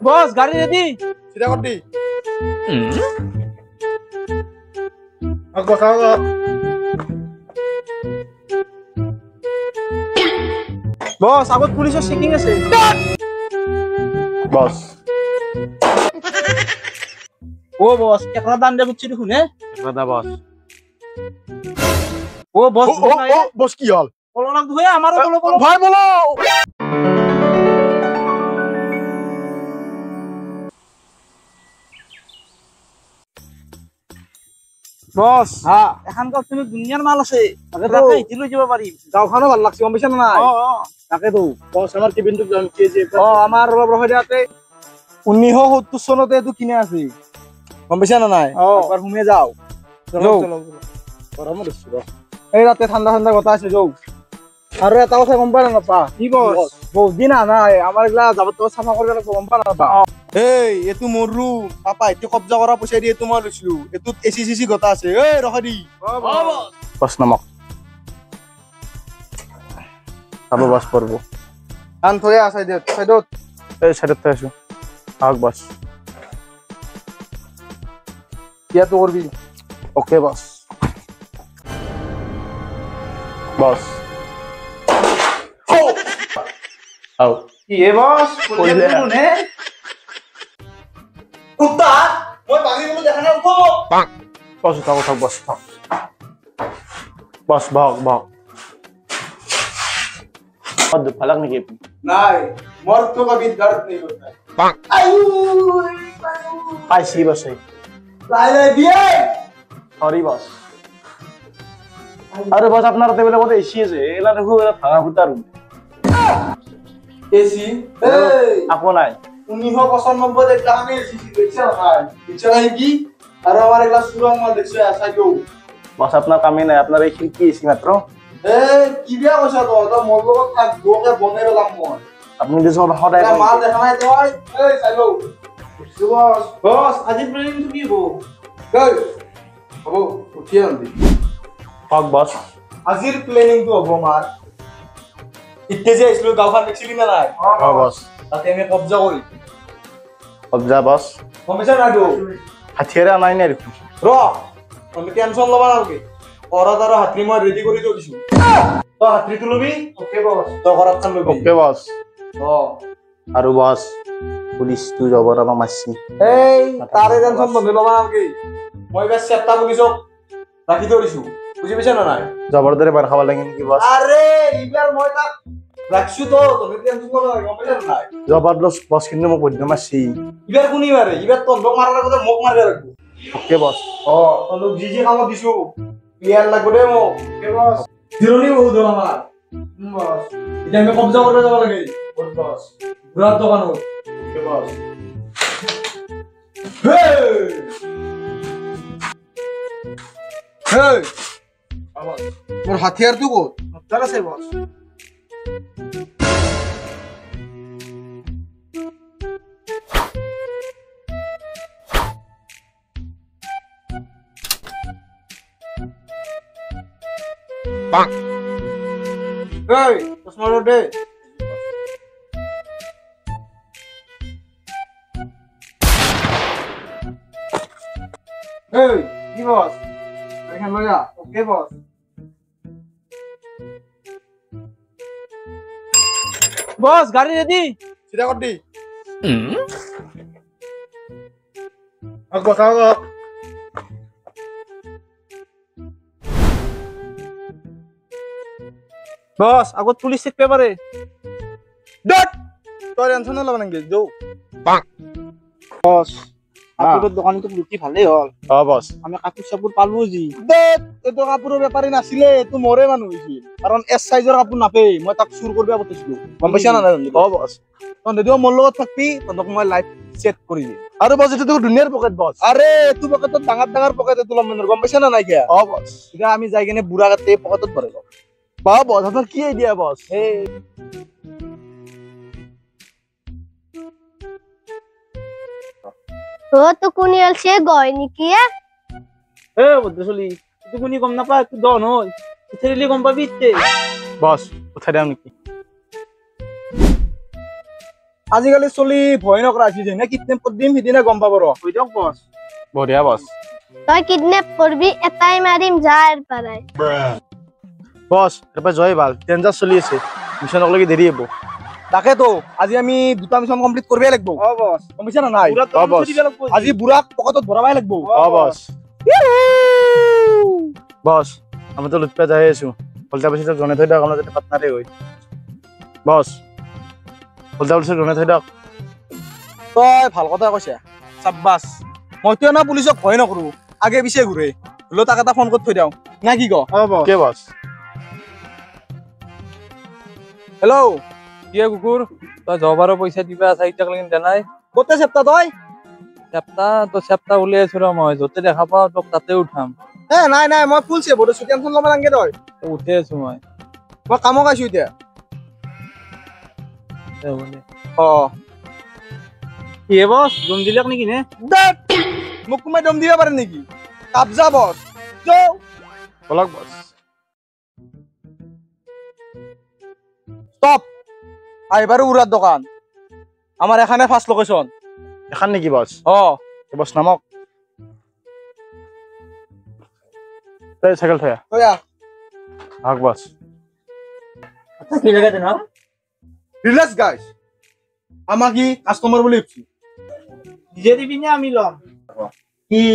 বস গাড়ি রেডি সিধা কর দি কথা বস আগত পুলিশের চেকিং আছে বস ও বস একরা দান দে বুঝছি দেখুন হে দাদা বস ও বস বস কি হল বলো না ধুয়ে আমারও বলো বলো ভাই বলো বস হ্যাঁ এখানকার তুমি দুনিয়ার মাল আছে তাকে ইতিলৈ যাব পাৰিম গাঁওখনো ভাল লাগছে গম পাইছা না নাই তাকেতো বস আমাৰ কেবিনটো কি যে আমাৰ অলপ ৰখাই দিয়াতে 1970 চনতে এটো কিনে আছে গম পাইছা না নাই একবাৰ ঘুমে যাও চলো গরম দিছে বস এই রাতে ঠান্ডা ঠান্ডা কথা আছে যাও আর এটা কথা গম পারা না পা কি বস বহুত দিন নাই আমার এগুলা যাবত সাফা করবে না গম পারা না পা এই এটো মোর রুম পাপা এটো কবজা করা পয়সা দিয়ে তোমার লইছিলো এটো এসি সিসি কথা আছে এই রখা দি বস নামক আবো বাস করব আন থয়ে আসাই দে সাইডত এই সাইডত আসো আগ বাস কিয়া তো করবি ওকে বস বস আও কি হে বস কইলে নে কুত্তা মই বাঙিগুলো দেখা না উঠো বস থাক থাক বস থাক বস ভাগ ভাগ কত ফালাক নাকি নাই মর তো কবি দর্দ नहीं होता পাক আয়ু পাইছি বসে লাই লাই দিয়ে সরি বস আরে বস আপনার টেবিলে মধ্যে এসি আছে এলা দেখো এলা ভাঙা ফুটা রুম এসি এই আপো নাই 1995 দেখলা আমি এসি দেখছ না দেখছ কি আর আমার এগুলা সুরং মাল দেখছ আসাই গো বস আপনার কামে নাই আপনার এই খিড়কি এসি মাত্র এই কি বিয়া কইছ তো মোর লগত থাক গোকে বনে গেলাম মই আপনি যে সব হঠাৎ মাল দেখা নাই তই এই চাইলো বস বস আজি প্ল্যানিং তো কি গো এই হবো উঠিয়ে আনবি হক বস আজিৰ প্ল্যানিং তো হবো মার ইতে যে আইছিল গাওখান দেখছিলি না নাই হ্যাঁ বস তাতে আমি কবজা করি কবজা বস কমিশন আইতো হাতিয়ারে আনাই নাই দেখো র তুমি টেনশন লবা নালগে ওরা তার হাতরি মই রেডি কৰি থৈ দিছো তো হাতৰি তুলবি ওকে বস তো ঘৰত খান লবি ওকে বস ও আৰু বস পুলিশ তু জবর আমা মারছি এই তারে টেনশন লবি লবা নালগে মই বেশ চেপ্তা পুলিশক রাখি থৈ দিছো বুজি পাইছ না নাই জবর ধরে মার খাওয়া লাগে নাকি বস আরে ইবাৰ মই তাক রাখছো তো তুমি টেনশন লবা গম পাইছ না নাই জবর বস কিন্তু মোক বদ্ধ মারছি ইবাৰ কোনি মাৰে ইবাৰ তন্দক মারার কথা মোক মারবে রাখবো ওকে বস ও তন্দক জি কামত দিছো ক্লিয়ার লাগবে দে মোক ওকে বস জিরনি বহুত দল আমার বস এটা আমি কবজা করতে যাব লাগে বস বুড়ার দোকান ওকে বস হেই মোর হাতিয়ার তু কো তারা সে বস পাক এই চশমা দে এই কি বস এখান লয়া ওকে বস বস গাড়ি রেডি সিধা কর দি আগ কথা বস আগত পুলিশ চেক পেপারে ডট তোর টেনশন লব নাকি যাও পাক বস কাপড়ের দোকানে তো লুটি ভালেই হল হ্যাঁ বস আমি কাপড় চাপড় পালবো জি দেখ এটো কাপড়ৰ বেপাৰী নাছিলে এটো মৰে মানুহ হৈছিল কাৰণ এস সাইজৰ কাপোৰ নাপে মই তাক চুৰ কৰিব পঠিয়াইছিলো গম পাইছা না নাই অ বস তহঁতে দিও মোৰ লগত থাকবি তহঁতক মই লাইফ সেট কৰি দিম আৰু বস এটো দুনিয়াৰ পকেট বস আৰে এটো পকেটত ডাঙৰ ডাঙৰ পকেট এটো লম গম পাইছা না নাই কিয়া অ বস এতিয়া আমি যাই কিনে বুঢ়া কাটে পকেটত ভৰাই লম বা বস আপোনাৰ কি আইডিয়া বস এই তো কোনি আলছে গয় নেকি এ বদ্রশলি তুই কোনি গম না পা একটু দন হই উঠেলি গম পাবি ইচ্ছে বস উঠাই দাও নেকি আজিকালি চলি ভয় নকৰা হৈছে যেনে কিডনেপ কৰি দিম সিদিনা গম পাব ৰ হৈ দিয়ক বছ বঢ়িয়া বছ তই কিডনেপ করবি এটাই মারিম যার পারায় বছ এরপর জয় ভাল ডেঞ্জার চলি আছে মিশনক লাগি দেরি হব তাকেতো আজি আমি দুটা মিশন কমপ্লিট করবেই লাগবো বছ কমিছে না নাই বছ আজি বুড়াক পকেটত ভরাবাই লাগবো বছ বছ আমি তো লুটপা যাই আছো হলতা বেশি তো জনে থৈ দিয়ক আমরা যাতে পার্টনারে হই বছ হলতা বেশি জনে থৈ দিয়ক তই ভাল কথা কৈছা চাব্বাস মইতো না পুলিচক ভয় নকৰো আগে পিছে ঘূৰে হলো তাক এটা ফোন কৰি থৈ দিওঁ না কি ক কে বছ হেল্ল' কিয় কুকুৰ তই জবাৰৰ পইচা দিবা আছে ইটাক লাগি দেনাই কতে চেপ্তা তই চেপ্তা উলিয়াই আছো ৰ মই য'তে দেখা পাওঁ তোক তাতে উঠাম নাই নাই মই ফুল চেভ হতো টেনচন ল'ব নালাগে তই উঠি আছো মই কামক আছো এতিয়া অ কি বছ জুম দিলাক নেকি নে মোক কোনোবাই দম দিব পাৰে নেকি কাবজা বছ যাও বলক বছ স্টপ আইবারও উড়ার দোকান আমার এখানে ফার্স্ট লোকেশন এখান নাকি বস বস নামক এই সাইকেল থয়া আগ বস আচ্ছা কি লাগাতে না রিল্যাক্স গাইস আমাকে কাস্টমার বলে ইপছি নিজে দিবি না আমি লম কি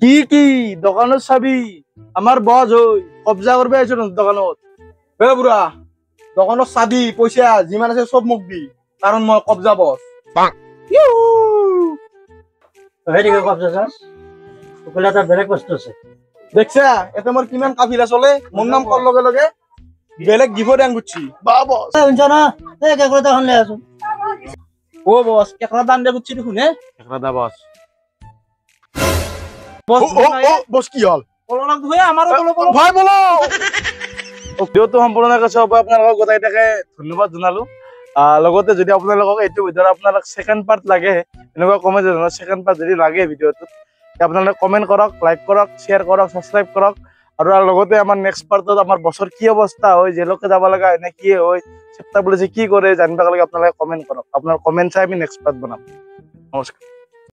কি কি দোকানত চাবি আমার বস হই কবজা করবে আইছো দোকানত বে বুড়া দোকানত চাবি পয়সা যিমান আছে সব মোক দি কারণ মই কবজা বস হেদিকে কবজা যাস ওকলা তার বেলেগ বস্তু আছে দেখছা এতে মোর কিমান কাফিলা চলে মোর নাম কর লগে লগে বেলেগ গিফট আন গুচ্ছি বা বস শুনছ না এই কেকড়া তখন লে আসু ও বস কেকড়া দান দে গুচ্ছি দেখুন হে একলা দা বস বস বস কি হল বলো না তুই আমারও বলো ভাই বলো ভিডিওটো সম্পূৰ্ণ কৰিছে আপোনালোকক গোটেইটাকে ধন্যবাদ জনালো লগতে যদি আপোনালোকক এইটো ভিডিঅ'ৰ আপোনালোক সেকেন্ড পাৰ্ট লাগে এনেকুৱা কমেন্ট জনাওক সেকেন্ড পাৰ্ট যদি লাগে ভিডিঅ'টো আপোনালোকে কমেন্ট কৰক লাইক কৰক শ্বেয়াৰ কৰক সাবস্ক্ৰাইব কৰক আৰু লগতে আমাৰ নেক্সট পাৰ্টত আমাৰ বছৰ কি অৱস্থা হয় জেলকে যাব লগা এনে কি হয় চেপ্তা পুলিচে কি কৰে জানিব লাগে আপোনালোকে কমেন্ট কৰক আপোনাৰ কমেন্ট চাই আমি নেক্সট পাৰ্ট বনাম নমস্কাৰ